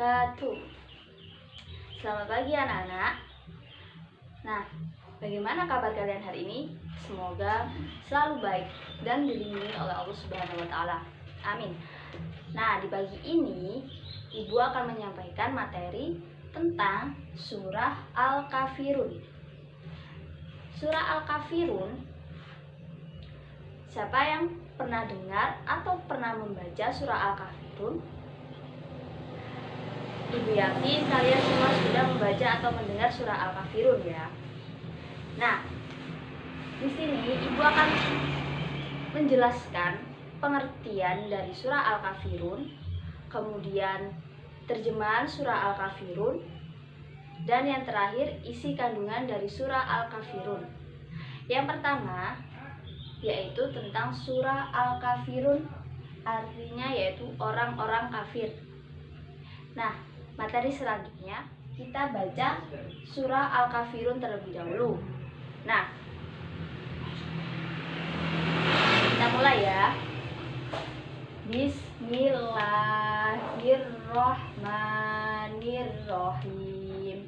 wabarakatuh. Selamat pagi anak-anak. Nah, bagaimana kabar kalian hari ini? Semoga selalu baik dan dilindungi oleh Allah Subhanahu wa taala. Amin. Nah, di pagi ini Ibu akan menyampaikan materi tentang surah Al-Kafirun. Surah Al-Kafirun, siapa yang pernah dengar atau pernah membaca surah Al-Kafirun? Ibu yakin kalian semua sudah membaca atau mendengar surah Al-Kafirun ya. Nah, di sini Ibu akan menjelaskan pengertian dari surah Al-Kafirun, kemudian terjemahan surah Al-Kafirun, dan yang terakhir isi kandungan dari surah Al-Kafirun. Yang pertama yaitu tentang surah Al-Kafirun, artinya yaitu orang-orang kafir. Nah, materi selanjutnya kita baca surah Al-Kafirun terlebih dahulu. Nah, kita mulai ya. Bismillahirrahmanirrahim.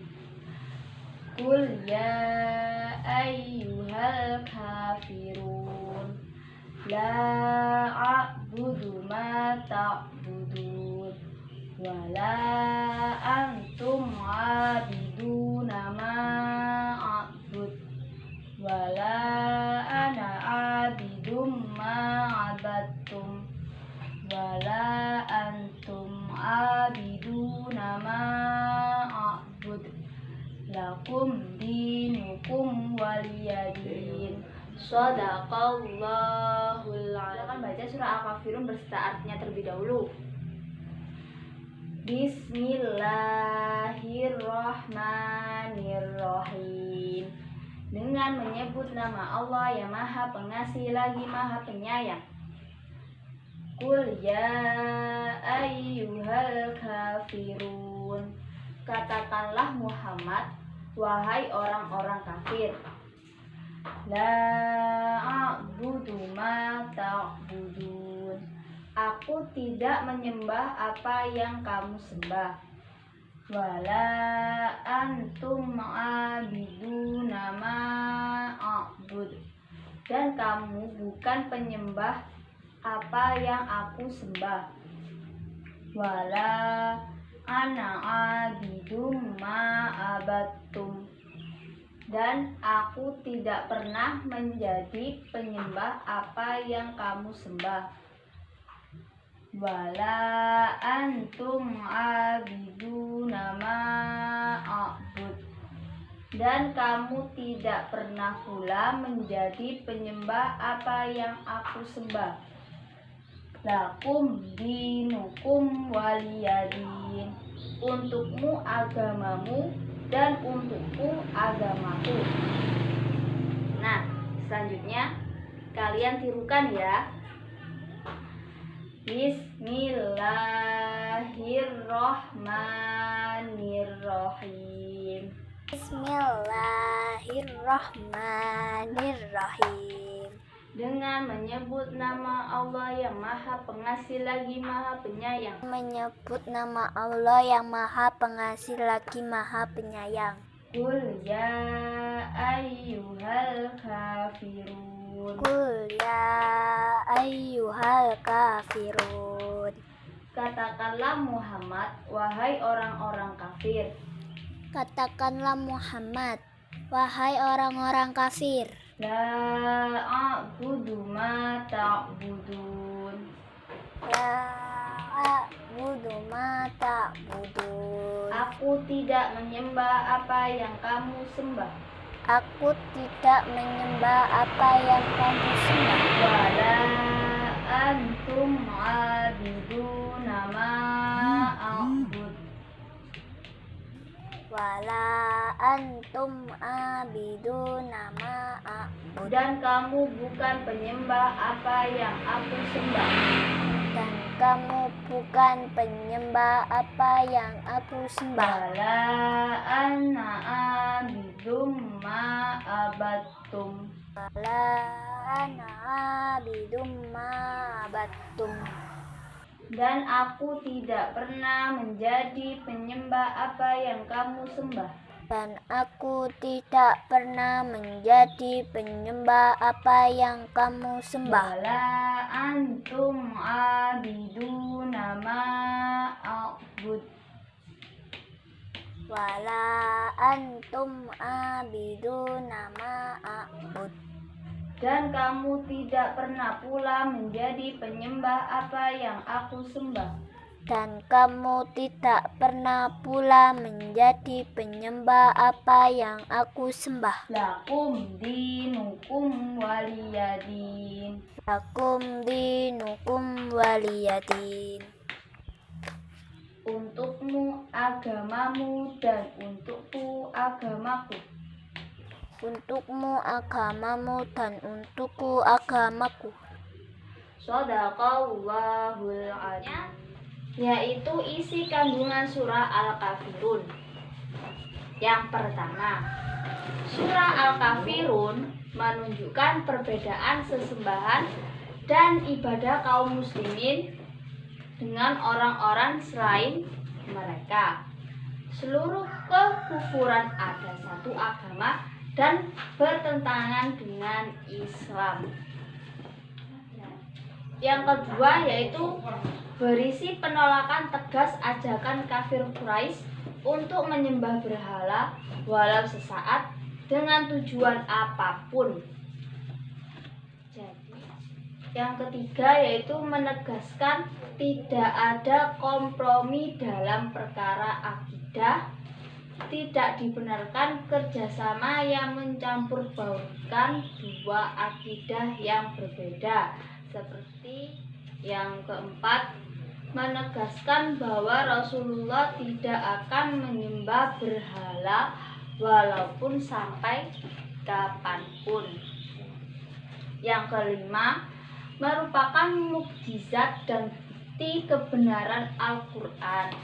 Qul ya ayyuhal kafirun la a'budu ma ta'budun wa la antum 'abiduna ma a'bud wa la ana 'abidum ma 'abadtum wa la antum 'abiduna ma a'bud lakum dinukum waliyadin. Shadaqallahul azim. Kita akan baca surah Al-Kafirun berserta artinya terlebih dahulu. Bismillahirrahmanirrahim. Dengan menyebut nama Allah yang Maha Pengasih lagi Maha Penyayang. Qul ya ayyuhal kafirun. Katakanlah Muhammad, wahai orang-orang kafir. La a'budu ma ta'budun. Aku tidak menyembah apa yang kamu sembah. Wala antum a'abiduna ma a'bud. Dan kamu bukan penyembah apa yang aku sembah. Wala ana abidum ma abattum. Dan aku tidak pernah menjadi penyembah apa yang kamu sembah. Wala antum abiduna ma a'bud. Dan kamu tidak pernah pula menjadi penyembah apa yang aku sembah. Lakum dinukum waliyadin. Untukmu agamamu dan untukku agamaku. Nah, selanjutnya kalian tirukan ya. Bismillahirrahmanirrahim. Bismillahirrahmanirrahim. Dengan menyebut nama Allah yang Maha Pengasih lagi Maha Penyayang. Menyebut nama Allah yang Maha Pengasih lagi Maha Penyayang. Qul ya ayyuhal kafirun. Qul ya ayyuhal kafirun. Katakanlah Muhammad, wahai orang-orang kafir. Katakanlah Muhammad, wahai orang-orang kafir. La a'budu ma ta'budun. La a'budu ma ta'budun. Aku tidak menyembah apa yang kamu sembah. Aku tidak menyembah apa yang kamu sembah. Wala antum abiduna ma a'bud. Wala antum abiduna ma a'bud. Dan kamu bukan penyembah apa yang aku sembah. Dan kamu bukan penyembah apa yang aku sembah. Wala ana abidum ma abattum. Wala ana abidum ma abattum. Dan aku tidak pernah menjadi penyembah apa yang kamu sembah. Dan aku tidak pernah menjadi penyembah apa yang kamu sembah. Wala antum abiduna ma a'bud. Wala antum abiduna ma a'bud. Dan kamu tidak pernah pula menjadi penyembah apa yang aku sembah. Dan kamu tidak pernah pula menjadi penyembah apa yang aku sembah. Lakum dinukum waliyadin. Lakum dinukum waliyadin. Untukmu agamamu dan untukku agamaku. Untukmu agamamu dan untukku agamaku. Shadaqallahul adzim. Yaitu isi kandungan surah Al-Kafirun. Yang pertama, surah Al-Kafirun menunjukkan perbedaan sesembahan dan ibadah kaum muslimin dengan orang-orang selain mereka. Seluruh kekufuran ada satu agama dan bertentangan dengan Islam. Yang kedua yaitu berisi penolakan tegas ajakan kafir Quraisy untuk menyembah berhala walau sesaat dengan tujuan apapun. Jadi, yang ketiga yaitu menegaskan tidak ada kompromi dalam perkara akidah, tidak dibenarkan kerjasama yang mencampur baurkan dua akidah yang berbeda. Seperti yang keempat, menegaskan bahwa Rasulullah tidak akan menyembah berhala walaupun sampai kapanpun. Yang kelima, merupakan mukjizat dan bukti kebenaran Al-Quran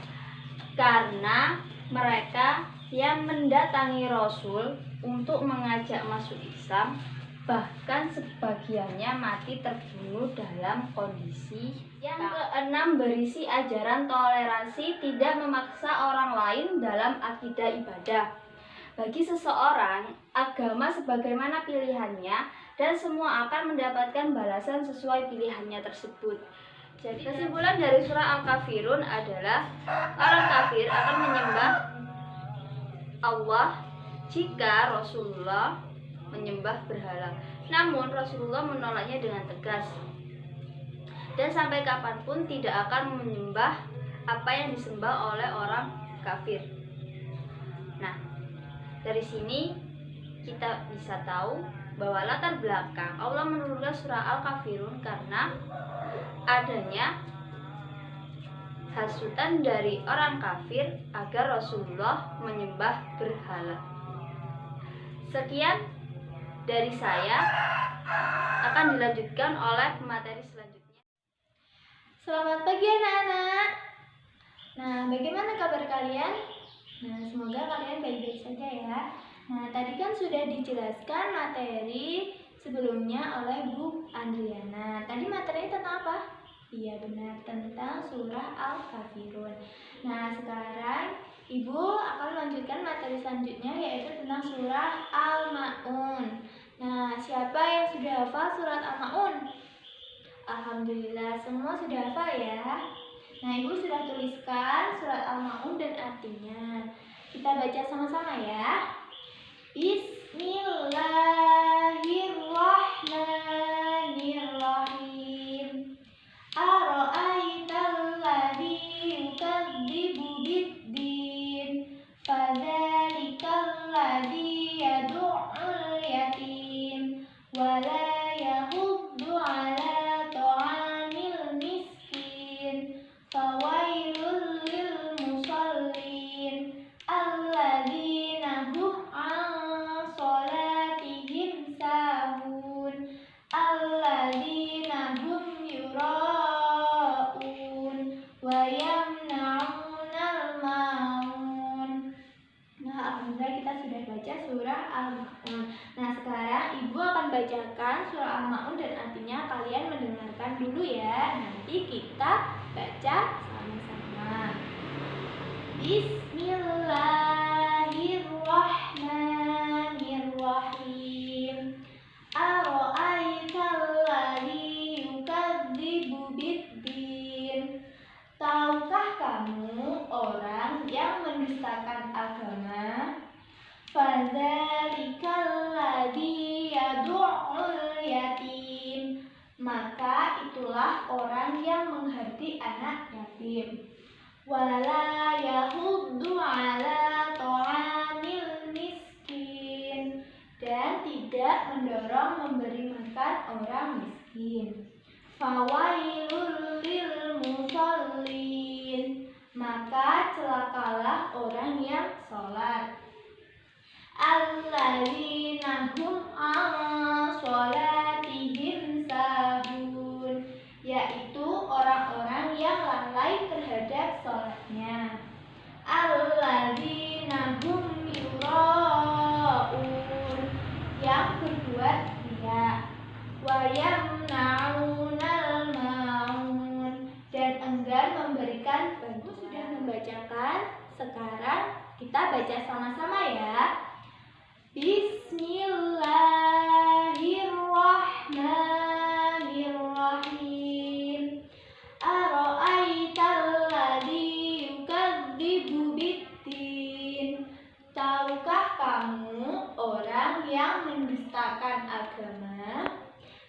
karena mereka yang mendatangi Rasul untuk mengajak masuk Islam, bahkan sebagiannya mati terbunuh dalam kondisi. Yang keenam, berisi ajaran toleransi, tidak memaksa orang lain dalam akidah ibadah. Bagi seseorang, agama sebagaimana pilihannya dan semua akan mendapatkan balasan sesuai pilihannya tersebut. Jadi kesimpulan dari surah Al-Kafirun adalah orang kafir akan menyembah Allah jika Rasulullah menyembah berhala. Namun Rasulullah menolaknya dengan tegas. Dan sampai kapanpun tidak akan menyembah apa yang disembah oleh orang kafir. Nah, dari sini kita bisa tahu bahwa latar belakang Allah menurunkan surah Al-Kafirun karena adanya hasutan dari orang kafir agar Rasulullah menyembah berhala. Sekian dari saya, akan dilanjutkan oleh materi selanjutnya. Selamat pagi anak-anak. Nah, bagaimana kabar kalian? Nah, semoga kalian baik-baik saja ya. Nah, tadi kan sudah dijelaskan materi sebelumnya oleh Bu Andriana. Tadi materinya tentang apa? Iya benar, tentang surah Al-Kafirun. Nah, sekarang Ibu akan melanjutkan materi selanjutnya yaitu tentang surah Al-Ma'un. Nah, siapa yang sudah hafal surat Al-Ma'un? Alhamdulillah, semua sudah hafal ya. Nah, Ibu sudah tuliskan surat Al-Ma'un dan artinya. Kita baca sama-sama ya. Bismillahirrahmanirrahim. Ara'aital ladzi yukadzibu biddin, fadzalikal ladzi yad'ul yatim wa la yahuddu 'ala ta'amil miskin, fawailul lil musallin alladzina hum 'an shalatihim sahun alladzina hum yura'un wa yamna'unal ma'un. Nah, alhamdulillah kita sudah baca surah Al-Ma'un. Nah, sekarang Ibu akan bacakan surah Al-Ma'un dan artinya kalian mendengarkan dulu ya. Nanti kita baca sama-sama. Bismillahirrahmanirrahim. Ara'aitalladzi yukadzibu biddin. Tahukah kamu orang yang mendustakan agama? Fadzalikal ladzi yad'ul yatim. Maka itulah orang yang menghardi anak yatim. Wala yahuddu ala ta'amil miskin. Dan tidak mendorong memberi makan orang miskin. Fawailul lil musallin. Maka celakalah orang yang sholat. Alladzina hum an sholatihim sahun. Yaitu orang-orang yang lalai terhadap sholatnya. Alladzina hum yura'un. Yang berbuat riya. Wa yamna'unal ma'un. Dan enggan memberikan bantuan. Sudah membacakan, sekarang kita baca sama-sama ya. Bismillahirrahmanirrahim. Ara'aitalladzi yukadzibu biddin. Tahukah kamu orang yang mendustakan agama?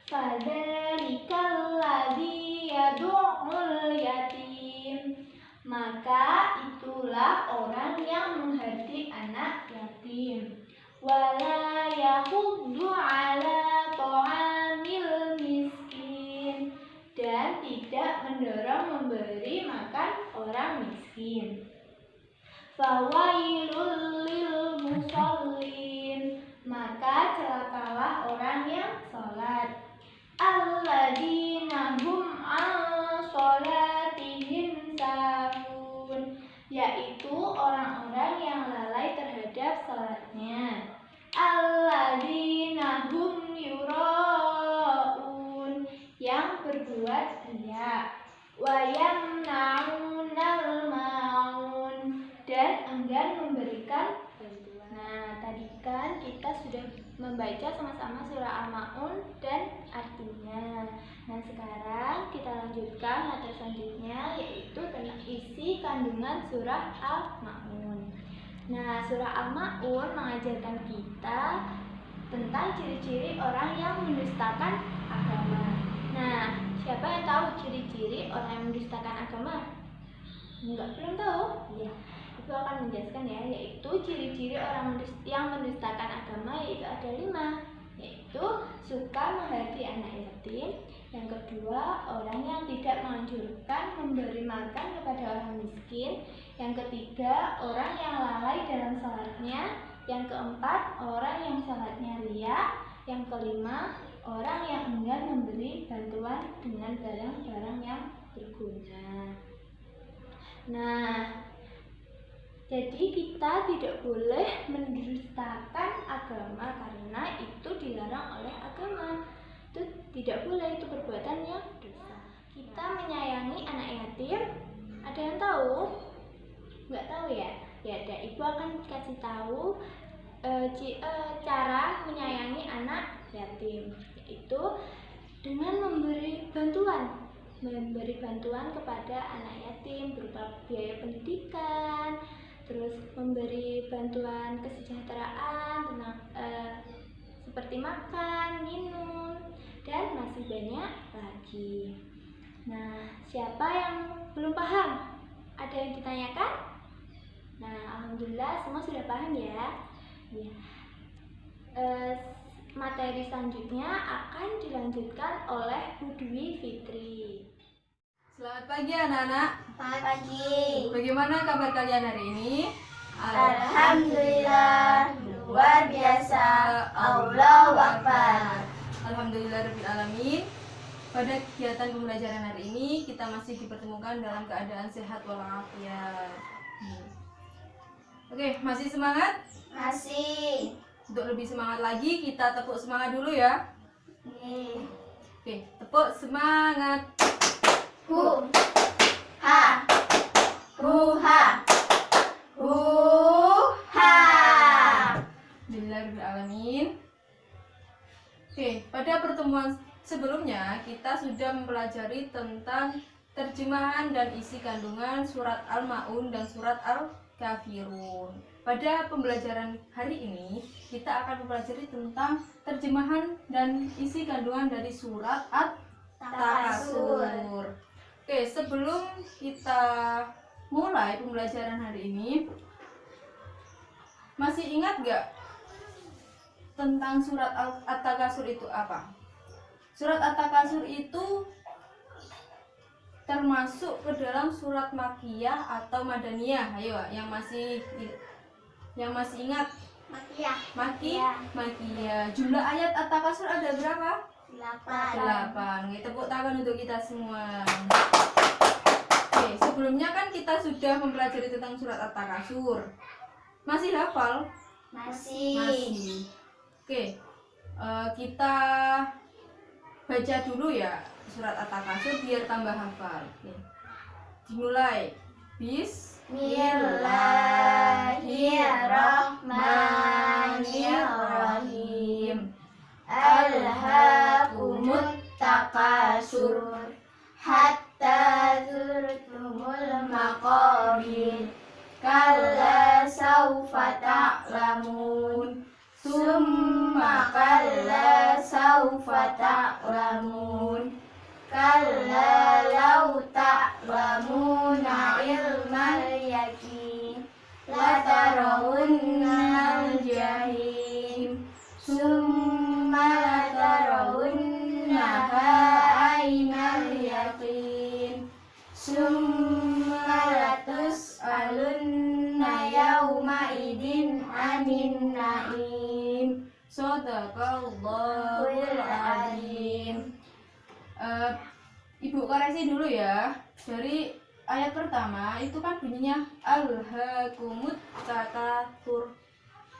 Fadzalikal ladzi yad'ul yatim. Maka itulah orang yang menghardi anak yatim. Wala yahuddu ala ta'amil miskin. Dan tidak mendorong memberi makan orang miskin. Fawailul lil musallin. Maka celakalah orang yang sholat. Alladzina hum an sholatihim sahun. Yaitu orang-orang yang lalai terhadap sholatnya. Alladzina hum yura'un. Yang berbuat riya. Wa yamna'unal ma'un. Dan enggan memberikan bantuan. Nah, tadi kan kita sudah membaca sama-sama surah Al-Ma'un dan artinya. Nah, sekarang kita lanjutkan materi selanjutnya, yaitu tentang isi kandungan surah Al-Ma'un. Nah, surah Al-Ma'un mengajarkan kita tentang ciri-ciri orang yang mendustakan agama. Nah, siapa yang tahu ciri-ciri orang yang mendustakan agama? Belum tahu? Iya. Itu akan menjelaskan ya, yaitu ciri-ciri orang yang mendustakan agama yaitu ada 5, yaitu suka menghardi anak yatim. Yang kedua, orang yang tidak menganjurkan memberi makan kepada orang miskin. Yang ketiga, orang yang lalai dalam salatnya. Yang keempat, orang yang salatnya riya. Yang kelima, orang yang enggan memberi bantuan dengan barang-barang yang berguna. Nah, jadi kita tidak boleh mendustakan agama karena itu dilarang oleh agama. Itu tidak boleh, itu perbuatan yang dosa. Kita menyayangi anak yatim, ada yang tahu? Nggak tahu ya? Ya, ada. Ibu akan kasih tahu cara menyayangi anak yatim, yaitu dengan memberi bantuan kepada anak yatim berupa biaya pendidikan, terus memberi bantuan kesejahteraan tentang seperti makan, minum, dan masih banyak lagi. Nah, siapa yang belum paham? Ada yang ditanyakan? Nah, alhamdulillah semua sudah paham ya. Materi selanjutnya akan dilanjutkan oleh Bu Dwi Fitri. Selamat pagi anak-anak. Selamat pagi. Bagaimana kabar kalian hari ini? Alhamdulillah, luar biasa. Allahu Akbar. Alhamdulillahirabbil alamin. Pada kegiatan pembelajaran hari ini kita masih dipertemukan dalam keadaan sehat walafiat. Oke, masih semangat? Masih. Untuk lebih semangat lagi kita tepuk semangat dulu ya. Oke, tepuk semangat. Bu. ha, huha, huha. Bismillahirrahmanirrahim. Oke, pada pertemuan sebelumnya kita sudah mempelajari tentang terjemahan dan isi kandungan surat Al-Maun dan surat Al-Kafirun. Pada pembelajaran hari ini kita akan mempelajari tentang terjemahan dan isi kandungan dari surat At-Takasur. Oke, sebelum kita mulai pembelajaran hari ini, masih ingat gak tentang surat At-Takasur itu apa? Surat At-Takasur itu termasuk ke dalam surat Makkiyah atau Madaniyah. Ayo, yang masih ingat? Makkiyah. Jumlah ayat At-Takasur ada berapa? 8. Oke, tepuk tangan untuk kita semua. Oke, sebelumnya kan kita sudah mempelajari tentang surat At-Takasur. Masih hafal? Masih. Oke, kita baca dulu ya surat At-Takasur biar tambah hafal. Oke. Dimulai. Bismillahirrahmanirrahim. Alhaakumut takasur hatta zurtumul maqabir kalla saufa ta'lamun summa kalla saufa ta'lamun kalla law ta'lamuna ilmal yaqin latarawunnal jahim summa latarawunnaha aynal yaqin summa latus'alunna yawma idin anin na'im. Shadaqallahul azim. Ibu koreksi dulu ya. Dari ayat pertama itu kan bunyinya alhaakumut takatsur.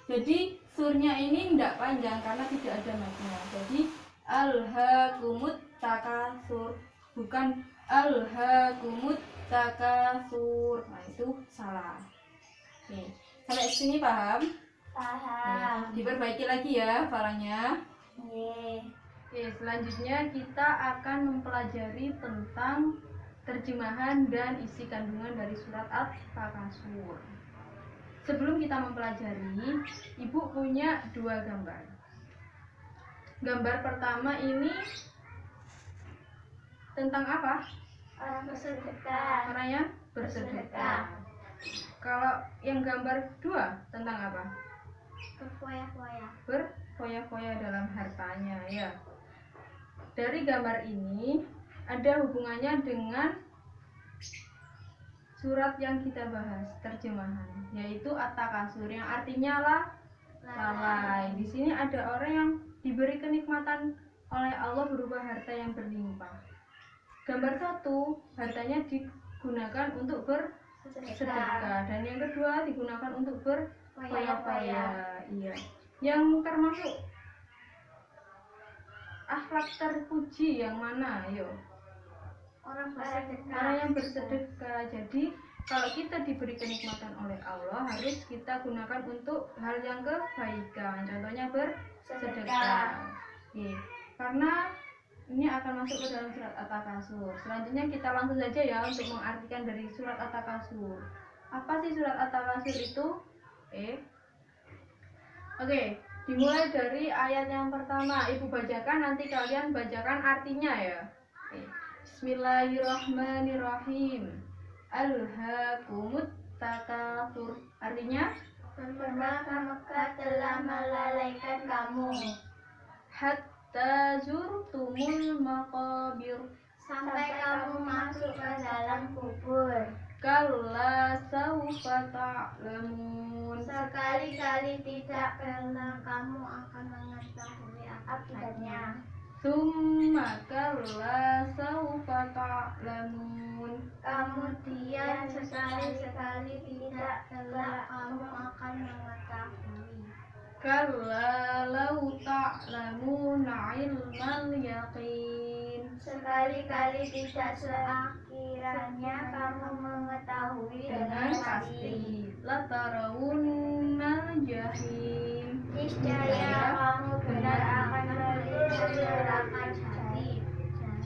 Jadi surnya ini tidak panjang karena tidak ada matnya. Jadi alhaakumut takatsur, bukan alhaakumut takatsur. Nah, itu salah. Oke, sampai sini paham? Paham. Diperbaiki lagi ya hafalannya. Ye. Oke, selanjutnya kita akan mempelajari tentang terjemahan dan isi kandungan dari surat At-Takasur. Sebelum kita mempelajari, Ibu punya 2 gambar. Gambar pertama ini tentang apa? Orang bersedekah. Orang yang bersedekah. Kalau yang gambar 2 tentang apa? Berfoya-foya. Berfoya-foya dalam hartanya ya. Dari gambar ini ada hubungannya dengan surat yang kita bahas, terjemahan, yaitu At-Takasur yang artinya lalai. Di sini ada orang yang diberi kenikmatan oleh Allah berupa harta yang berlimpah. Gambar 1, hartanya digunakan untuk bersedekah, dan yang kedua digunakan untuk berfoya-foya. Iya. Yang termasuk akhlak terpuji yang mana? Ayo. Orang bersedekah. Orang yang bersedekah. Jadi kalau kita diberi kenikmatan oleh Allah, harus kita gunakan untuk hal yang kebaikan. Contohnya bersedekah. Oke. Karena ini akan masuk ke dalam surat At-Takasur. Selanjutnya kita langsung saja ya untuk mengartikan dari surat At-Takasur. Apa sih surat At-Takasur itu? Oke, dimulai dari ayat yang pertama. Ibu bacakan, nanti kalian bacakan artinya ya. Bismillahirrahmanirrahim. Alhaakumut takatsur. Artinya? Maka telah melalaikan kamu Hatta zurtumul maqabir. sampai kamu masuk ke dalam kubur. Kalla saufa ta'lamun. Sekali-kali tidak, karena kamu akan mengetahui akibatnya. Summa kalla saufa ta'lamun. Kemudian sekali-sekali tidak, kelak kamu akan mengetahui. Kalla law ta'lamuna ilmal yaqin. Sekali-kali tidak sekiranya kamu mengetahui dengan pasti. Latarawunnal jahim. niscaya kamu benar akan melihat neraka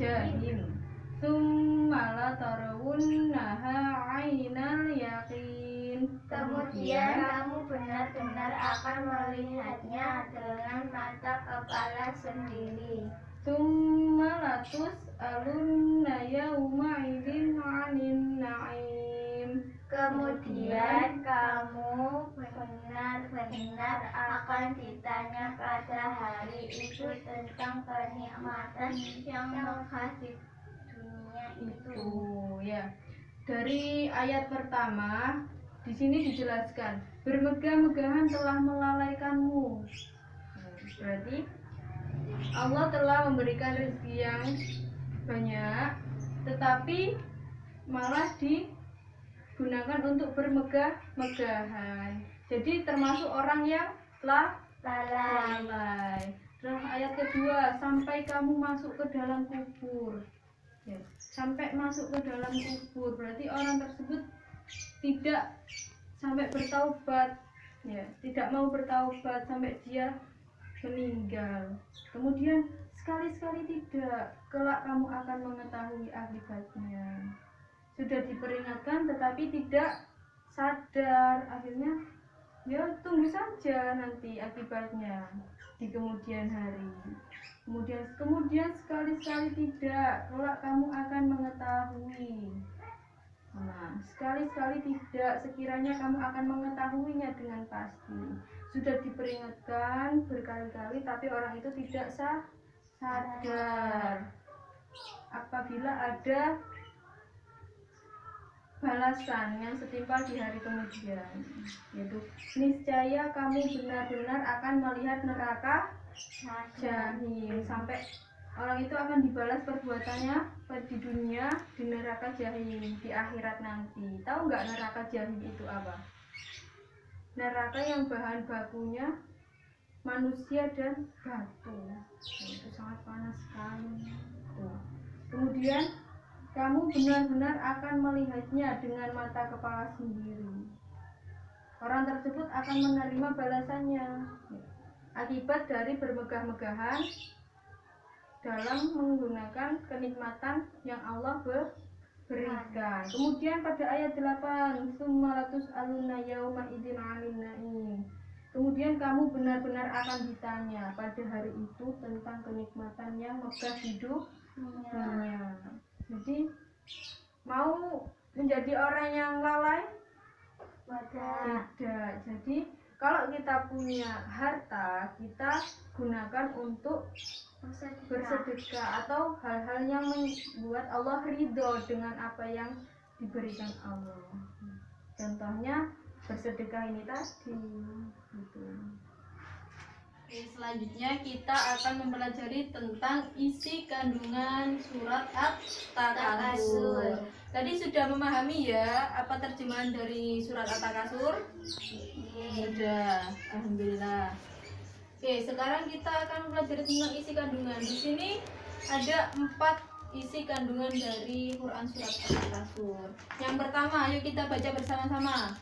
Jahim. Tsumma latarawunnaha ainal yaqin. Kemudian kamu benar-benar akan melihatnya dengan mata kepala sendiri. Tsumma latus'alunna yauma idzin 'anil na'im. Kemudian kamu benar-benar akan ditanya pada hari itu tentang kenikmatan yang lekat di dunia itu. Ya. Dari ayat pertama di sini dijelaskan bermegah-megahan telah melalaikanmu. Berarti Allah telah memberikan rezeki yang banyak, tetapi malah digunakan untuk bermegah-megahan. Jadi termasuk orang yang lalai. Terus ayat kedua, sampai kamu masuk ke dalam kubur. Ya, sampai masuk ke dalam kubur, berarti orang tersebut tidak sampai bertaubat, ya, tidak mau bertaubat sampai dia meninggal. Kemudian sekali-sekali tidak, kelak kamu akan mengetahui akibatnya. Sudah diperingatkan tetapi tidak sadar, akhirnya ya tunggu saja nanti akibatnya di kemudian hari. Kemudian sekali-sekali tidak, kelak kamu akan mengetahui. Nah, sekali-sekali tidak, sekiranya kamu akan mengetahuinya dengan pasti. Sudah diperingatkan berkali-kali tapi orang itu tidak sadar. Apabila ada balasan yang setimpal di hari kemudian, yaitu niscaya kamu benar-benar akan melihat neraka jahim. Sampai orang itu akan dibalas perbuatannya di dunia di neraka jahim di akhirat nanti. Tahu nggak neraka jahim itu apa? Neraka yang bahan bakunya manusia dan batu. Itu sangat panas sekali. Kemudian kamu benar-benar akan melihatnya dengan mata kepala sendiri. Orang tersebut akan menerima balasannya akibat dari bermegah-megahan dalam menggunakan kenikmatan yang Allah berikan. Kemudian pada ayat 8, summalatus aluna yauma idzin 'anil na'im. Kemudian kamu benar-benar akan ditanya pada hari itu tentang kenikmatan yang megah hidup dunia. Jadi mau menjadi orang yang lalai? Tidak. Jadi kalau kita punya harta, kita gunakan untuk bersedekah atau hal-hal yang membuat Allah ridho dengan apa yang diberikan Allah. Contohnya bersedekah ini tadi gitu. Oke, selanjutnya kita akan mempelajari tentang isi kandungan surat At-Takasur. Tadi sudah memahami ya apa terjemahan dari surat At-Takasur? Sudah, alhamdulillah. Oke, sekarang kita akan belajar tentang isi kandungan. Di sini ada 4 isi kandungan dari Quran surat At-Takasur. Yang pertama, ayo kita baca bersama-sama.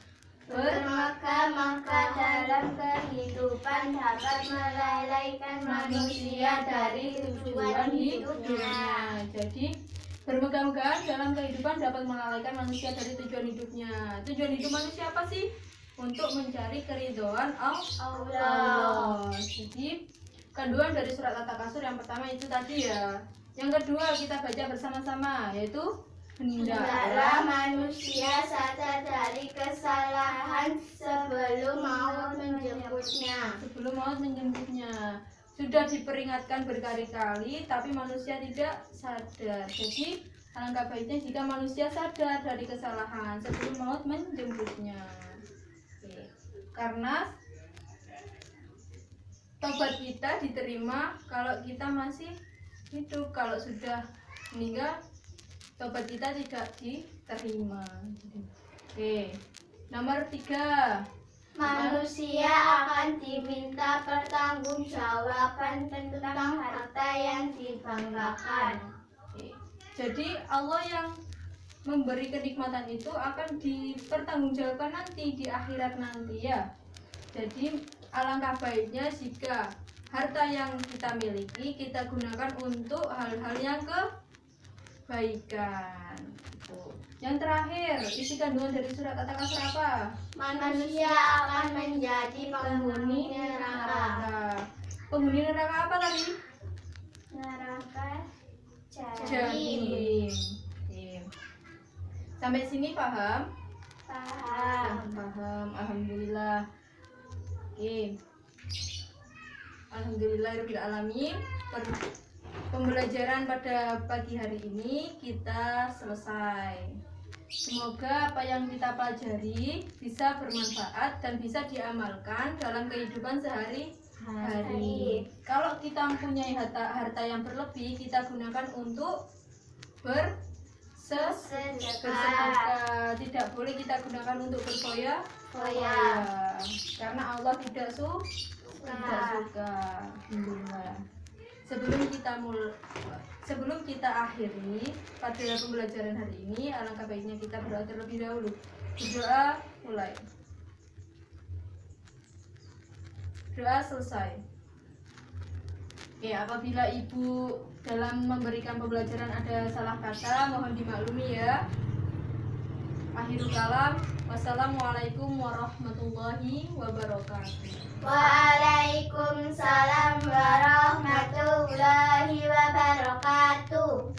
Bermegah-megah dalam kehidupan dapat melalaikan manusia dari tujuan hidupnya. Jadi bermegah-megahan dalam kehidupan dapat melalaikan manusia dari tujuan hidupnya. Tujuan hidup manusia apa sih? Untuk mencari keridhaan Allah. Jadi kandungan dari surat At-Takasur yang pertama itu tadi ya. Yang kedua kita baca bersama-sama, yaitu hendaklah manusia sadar dari kesalahan sebelum maut menjemputnya. Sudah diperingatkan berkali-kali tapi manusia tidak sadar. Jadi alangkah baiknya jika manusia sadar dari kesalahan sebelum maut menjemputnya. Karena tobat kita diterima kalau kita masih hidup. Kalau sudah meninggal, tobat kita tidak diterima. Oke, nomor 3. Manusia akan diminta pertanggungjawaban tentang harta yang dibanggakan. Jadi Allah yang memberi kenikmatan itu akan dipertanggungjawabkan nanti di akhirat nanti ya. Jadi alangkah baiknya jika harta yang kita miliki kita gunakan untuk hal-hal yang kebaikan. Yang terakhir, isi kandungan dari surat At-Takasur apa? Manusia akan menjadi Penghuni neraka. Penghuni neraka apa tadi? neraka Jahim. Sampai sini paham? Paham. Alhamdulillah. Oke. Alhamdulillahirabbil alamin. Pembelajaran pada pagi hari ini kita selesai. Semoga apa yang kita pelajari bisa bermanfaat dan bisa diamalkan dalam kehidupan sehari-hari. Kalau kita mempunyai harta yang berlebih, kita gunakan untuk bersedekah. Tidak boleh kita gunakan untuk berfoya-foya. Karena Allah tidak suka. Alhamdulillah. Sebelum kita akhiri pada pembelajaran hari ini, alangkah baiknya kita berdoa terlebih dahulu. Berdoa mulai. Doa selesai. Oke, apabila ibu dalam memberikan pembelajaran ada salah kata, mohon dimaklumi ya. Akhirul kalam. Wassalamualaikum warahmatullahi wabarakatuh. Waalaikumsalam warahmatullahi wabarakatuh.